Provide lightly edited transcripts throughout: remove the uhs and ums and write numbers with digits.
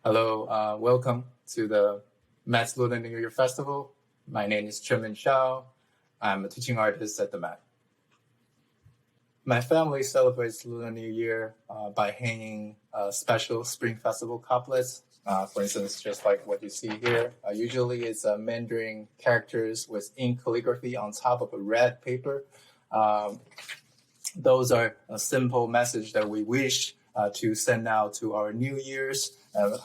Hello, welcome to the Met's Lunar New Year Festival. My name is Chemin Hsiao. I'm a teaching artist at the Met. My family celebrates Lunar New Year by hanging special Spring Festival couplets. For instance, just like what you see here. Usually it's Mandarin characters with ink calligraphy on top of a red paper. Those are a simple message that we wish to send out to our New Year's.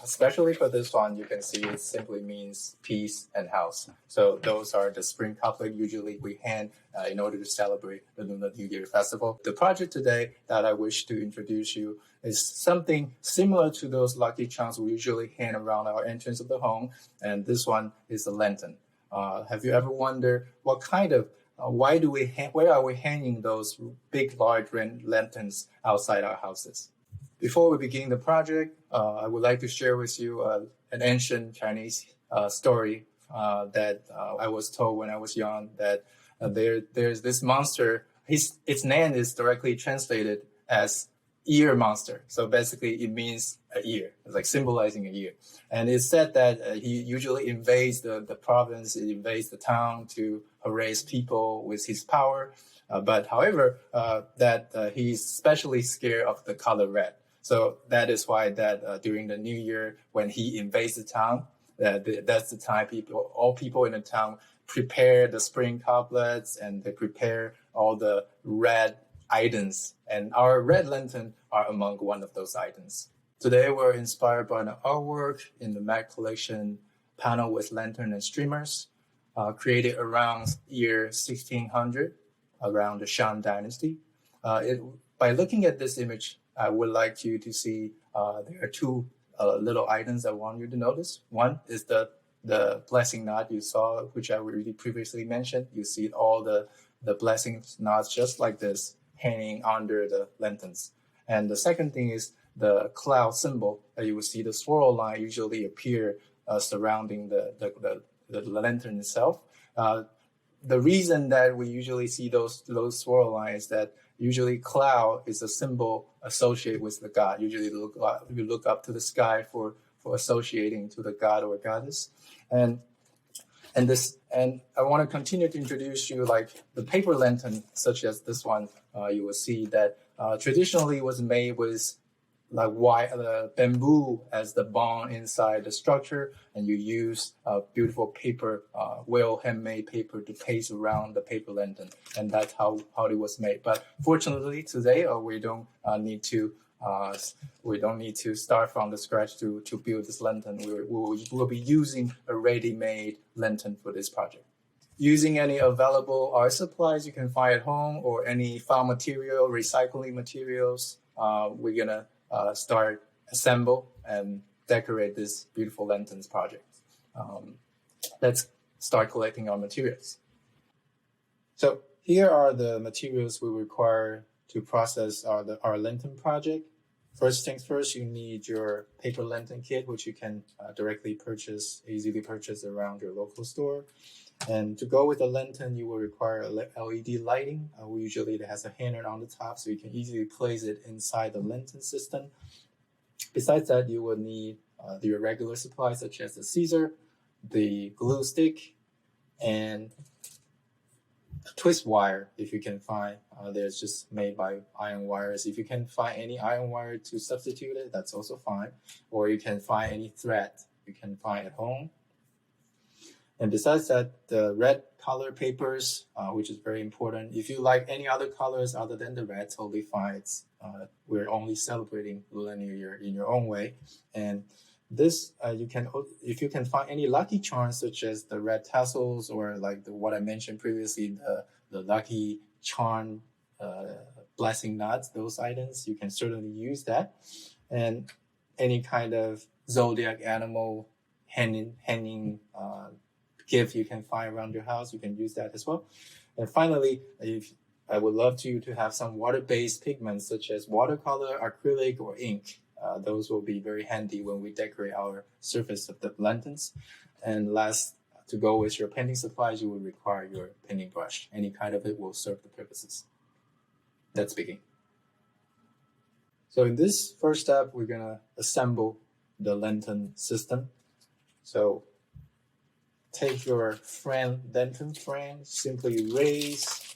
Especially for this one, you can see it simply means peace and house. So those are the spring couplet usually we hand in order to celebrate the Lunar New Year Festival. The project today that I wish to introduce you is something similar to those lucky charms we usually hand around our entrance of the home. And this one is a lantern. Have you ever wondered what kind of why are we hanging those big, large lanterns outside our houses? Before we begin the project, I would like to share with you an ancient Chinese story that I was told when I was young, that there's this monster. Its name is directly translated as ear monster. So basically it means a ear. It's like symbolizing a ear. And it's said that he usually invades the province, it invades the town to harass people with his power. But however, he's especially scared of the color red. So that is why that during the New Year, when he invades the town, that's the time all people in the town prepare the spring couplets and they prepare all the red items. And our red lantern are among one of those items. Today, we're inspired by an artwork in the Met collection panel with lantern and streamers, created around year 1600, around the Shang Dynasty. By looking at this image, I would like you to see there are two little items I want you to notice. One is the blessing knot you saw, which I already previously mentioned. You see all the blessing knots just like this hanging under the lanterns. And the second thing is the cloud symbol. You will see the swirl line usually appear surrounding the lantern itself. The reason that we usually see those swirl lines is that usually cloud is a symbol associated with the god. Usually you look up to the sky for associating to the god or goddess. And I want to continue to introduce you like the paper lantern, such as this one. You will see that traditionally was made with like bamboo as the bond inside the structure, and you use beautiful paper, handmade paper to paste around the paper lantern, and that's how it was made. But fortunately today, we don't need to start from the scratch to build this lantern. We'll be using a ready-made lantern for this project. Using any available art supplies you can find at home or any found material, recycling materials, we're gonna assemble and decorate this beautiful lanterns project. Let's start collecting our materials. So here are the materials we require to process our lantern project. First things first, you need your paper lantern kit, which you can easily purchase around your local store. And to go with the lantern, you will require LED lighting. Usually it has a hanger on the top, so you can easily place it inside the lantern system. Besides that, you will need your regular supplies, such as the scissor, the glue stick, and twist wire, if you can find. There's just made by iron wires. If you can find any iron wire to substitute it, that's also fine. Or you can find any thread you can find at home. And besides that, the red color papers, which is very important. If you like any other colors other than the red, totally fine. We're only celebrating Lunar New Year in your own way. And this, if you can find any lucky charms, such as the red tassels or like what I mentioned previously, the lucky charm blessing knots, those items, you can certainly use that. And any kind of zodiac animal hanging gift you can find around your house, you can use that as well. And finally, I would love you to have some water-based pigments such as watercolor, acrylic, or ink. Those will be very handy when we decorate our surface of the lanterns. And last, to go with your painting supplies, you will require your painting brush. Any kind of it will serve the purposes. Let's begin. So in this first step, we're gonna assemble the lantern system. So take your lantern frame, simply raise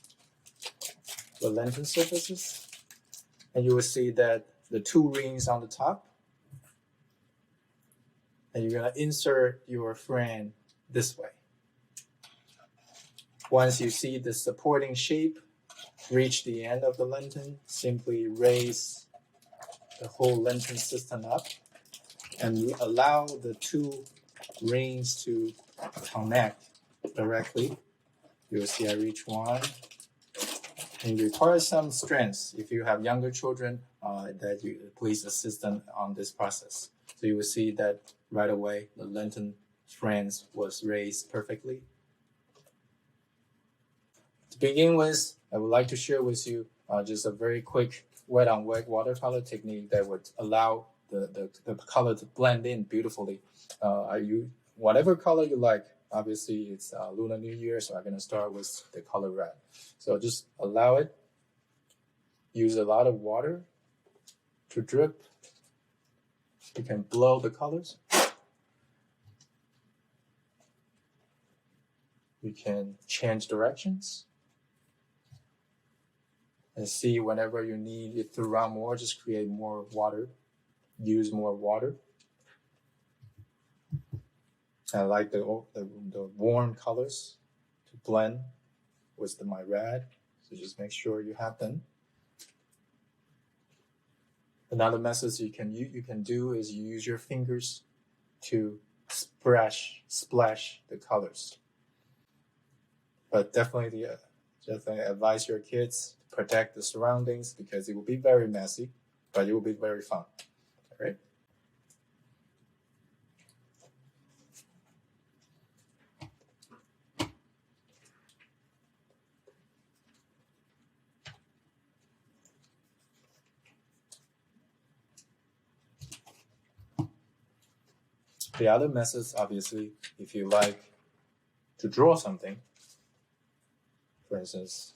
the lantern surfaces, and you will see that the two rings on the top, and you're gonna insert your frame this way. Once you see the supporting shape reach the end of the lantern, simply raise the whole lantern system up and allow the two rings to connect directly. You'll see I reach one. And it requires some strength. If you have younger children, that you please assist them on this process. So you will see that right away the lantern frames was raised perfectly. To begin with, I would like to share with you just a very quick wet on wet watercolor technique that would allow the color to blend in beautifully. Whatever color you like. Obviously, it's Lunar New Year, so I'm going to start with the color red. So just allow it. Use a lot of water to drip. You can blow the colors. You can change directions. And see whenever you need it to run more, just create more water. Use more water. I like the warm colors to blend with my red. So just make sure you have them. Another method you can do is you use your fingers to splash the colors. But definitely advise your kids to protect the surroundings because it will be very messy, but it will be very fun. All right? The other methods, obviously, if you like to draw something, for instance,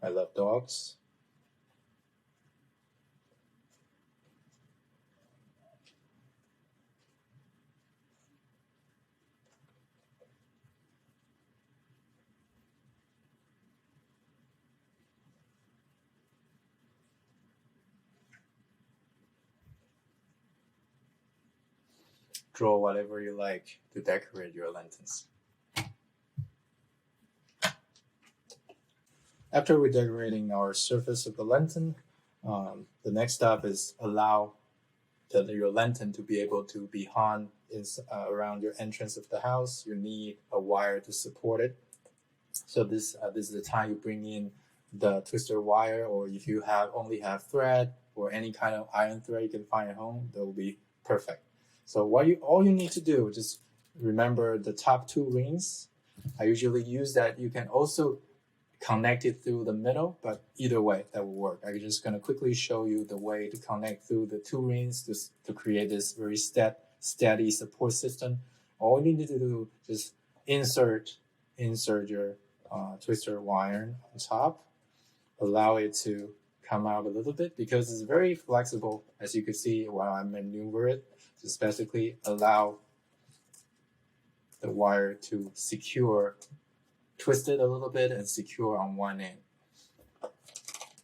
I love dogs. Draw whatever you like to decorate your lanterns. After we're decorating our surface of the lantern, the next step is allow your lantern to be able to be hung around your entrance of the house. You need a wire to support it. So this is the time you bring in the twister wire, or if you only have thread or any kind of iron thread you can find at home, that will be perfect. So all you need to do, just remember the top two rings. I usually use that. You can also connect it through the middle, but either way, that will work. I'm just going to quickly show you the way to connect through the two rings to create this very steady support system. All you need to do is insert your twister wire on top, allow it to come out a little bit because it's very flexible, as you can see while I maneuver it. Just basically allow the wire to twist it a little bit and secure on one end.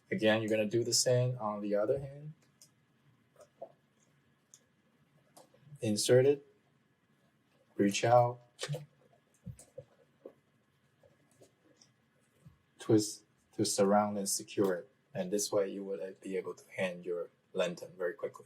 Again, you're going to do the same on the other hand. Insert it, reach out, twist to surround and secure it. And this way you would be able to hang your lantern very quickly.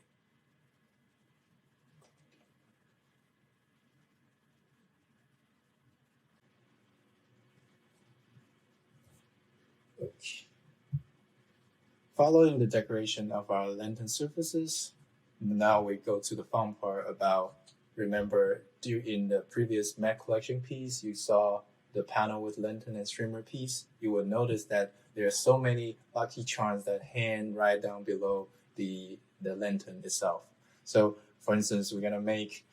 Following the decoration of our lantern surfaces, now we go to the fun part about, remember in the previous Met collection piece, you saw the panel with lantern and streamer piece. You will notice that there are so many lucky charms that hang right down below the lantern itself. So for instance, we're going to make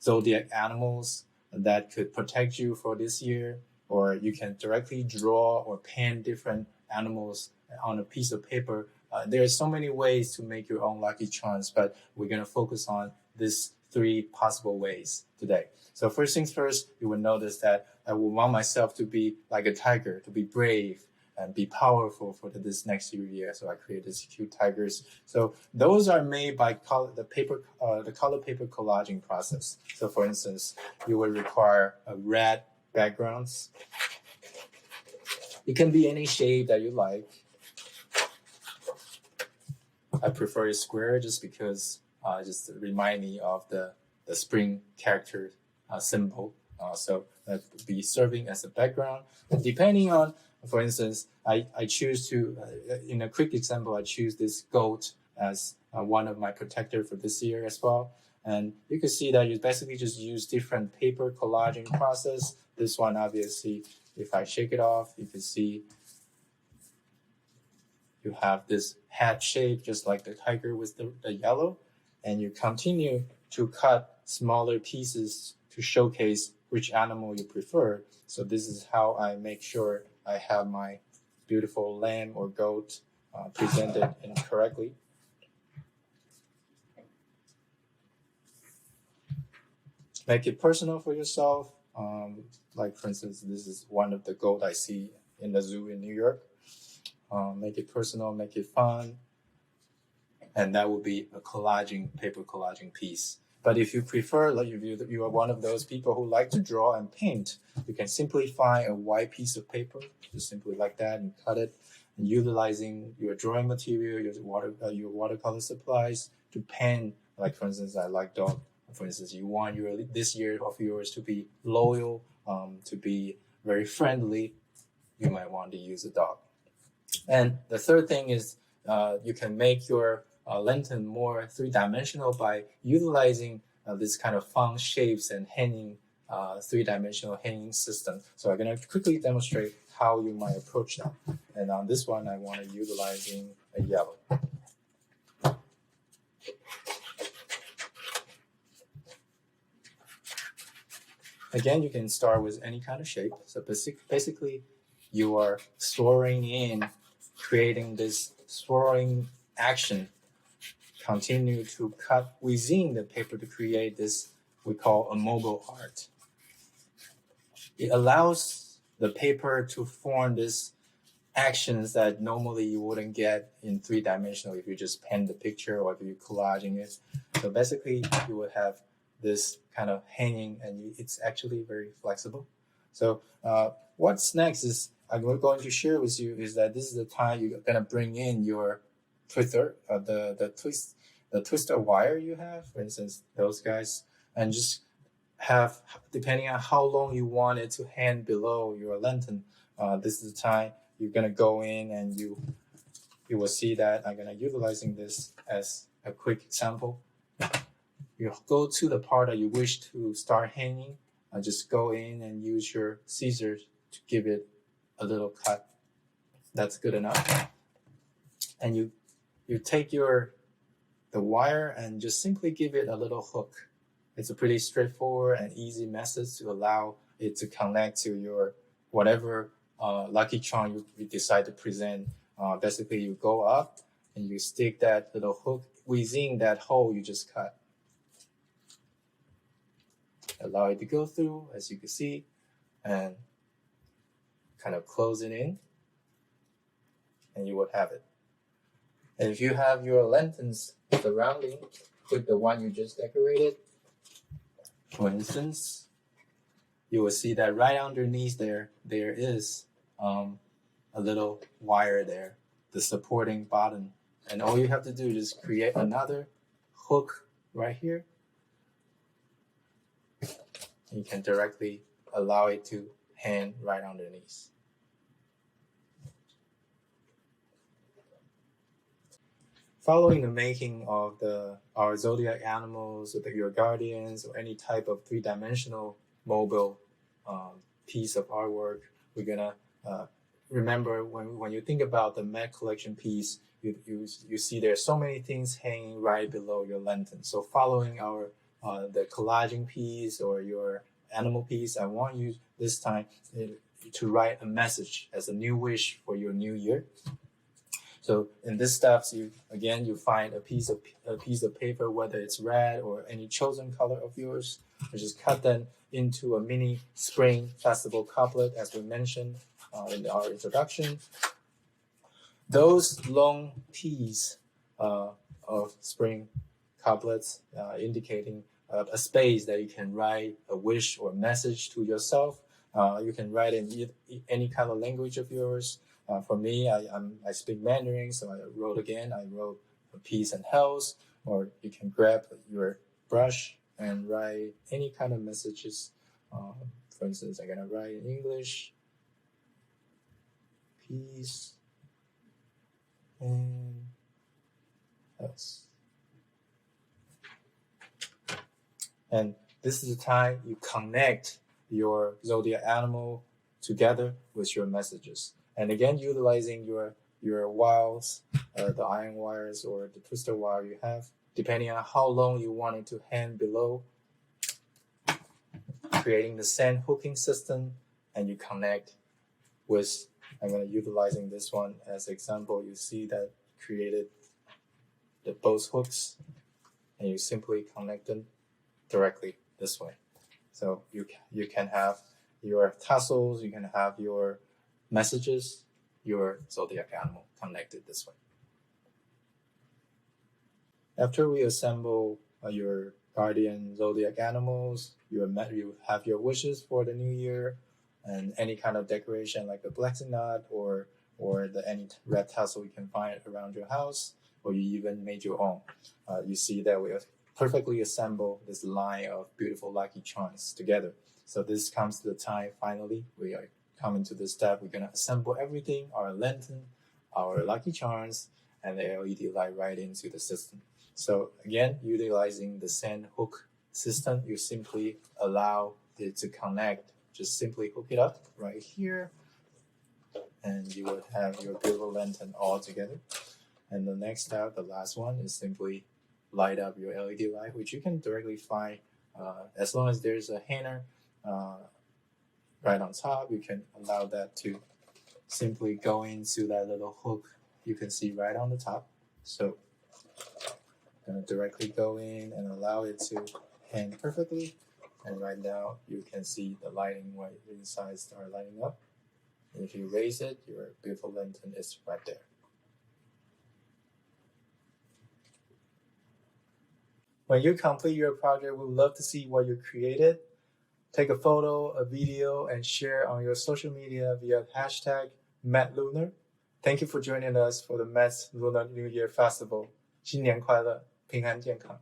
zodiac animals that could protect you for this year, or you can directly draw or paint different animals on a piece of paper there are so many ways to make your own lucky charms, but we're going to focus on these 3 possible ways today. So first things first, you will notice that I will want myself to be like a tiger, to be brave and be powerful for this next year. So I create these cute tigers. So those are made by the color paper collaging process. So for instance, you will require a red backgrounds. It can be any shape that you like. I prefer a square just because just remind me of the spring character symbol. So that would be serving as a background. And depending on, for instance, I choose to, in a quick example, I choose this goat as one of my protector for this year as well. And you can see that you basically just use different paper collaging process. This one, obviously, if I shake it off, you can see you have this hat shape, just like the tiger with the yellow, and you continue to cut smaller pieces to showcase which animal you prefer. So this is how I make sure I have my beautiful lamb or goat presented correctly. Make it personal for yourself. Like for instance, this is one of the goat I see in the zoo in New York. Make it personal, make it fun. And that would be a paper collaging piece. But if you prefer, like if you are one of those people who like to draw and paint, you can simply find a white piece of paper, just simply like that, and cut it, and utilizing your drawing material, your watercolor supplies to paint. Like for instance, I like dog. For instance, you want this year of yours to be loyal, to be very friendly. You might want to use a dog. And the third thing is you can make your lantern more 3-dimensional by utilizing this kind of fun shapes and hanging 3-dimensional hanging system. So I'm going to quickly demonstrate how you might approach that. And on this one, I want to utilizing a yellow. Again, you can start with any kind of shape. So basically, you are swirling in, creating this swirling action. Continue to cut within the paper to create this we call a mobile art. It allows the paper to form these actions that normally you wouldn't get in 3-dimensional if you just pen the picture or if you're collaging it. So basically, you would have this kind of hanging, and it's actually very flexible. So what's next is I'm going to share with you is that this is the time you're gonna bring in your twister, the twister wire you have, for instance, those guys, and just have, depending on how long you want it to hang below your lantern, this is the time you're gonna go in, and you will see that I'm gonna utilizing this as a quick example. You go to the part that you wish to start hanging, and just go in and use your scissors to give it a little cut. That's good enough. And you take the wire and just simply give it a little hook. It's a pretty straightforward and easy method to allow it to connect to your whatever lucky charm you decide to present. Basically, you go up and you stick that little hook within that hole you just cut. Allow it to go through, as you can see, and kind of close it in, and you will have it. And if you have your lanterns surrounding with the one you just decorated, for instance, you will see that right underneath there is a little wire there, the supporting bottom. And all you have to do is create another hook right here. You can directly allow it to hang right underneath. Following the making of our zodiac animals, or your guardians, or any type of 3-dimensional mobile piece of artwork, we're gonna remember when you think about the Met collection piece, you see there's so many things hanging right below your lantern. So following our the collaging piece or your animal piece, I want you this time to write a message as a new wish for your new year. So in these steps, you find a piece of paper, whether it's red or any chosen color of yours. You just cut them into a mini spring festival couplet, as we mentioned in our introduction. Those long piece of spring couplets indicating a space that you can write a wish or message to yourself. You can write in any kind of language of yours. For me, I speak Mandarin, so I wrote peace and health. Or you can grab your brush and write any kind of messages. For instance, I'm gonna write in English, peace and health. And this is the time you connect your zodiac animal together with your messages. And again, utilizing your wires, the iron wires or the twister wire you have, depending on how long you want it to hang below, creating the sand hooking system, and you connect with, I'm going to utilizing this one as example. You see that created the both hooks, and you simply connect them directly this way. So you can have your tassels, you can have your messages, your zodiac animal connected this way. After we assemble your guardian zodiac animals, you have your wishes for the new year, and any kind of decoration like a blessing knot or any red tassel you can find around your house, or you even made your own. You see that we have perfectly assembled this line of beautiful lucky charms together. So this comes to the time, finally, we are coming to this step. We're going to assemble everything, our lantern, our lucky charms, and the LED light right into the system. So again, utilizing the sand hook system, you simply allow it to connect. Just simply hook it up right here, and you would have your beautiful lantern all together. And the next step, the last one, is simply light up your LED light, which you can directly find as long as there's a hanger right on top. You can allow that to simply go into that little hook you can see right on the top. So I'm going to directly go in and allow it to hang perfectly. And right now you can see the lighting right inside start lighting up. And if you raise it, your beautiful lantern is right there. When you complete your project, we'd love to see what you created. Take a photo, a video, and share on your social media via hashtag #MetLunar. Thank you for joining us for the Met Lunar New Year Festival. 新年快乐，平安健康。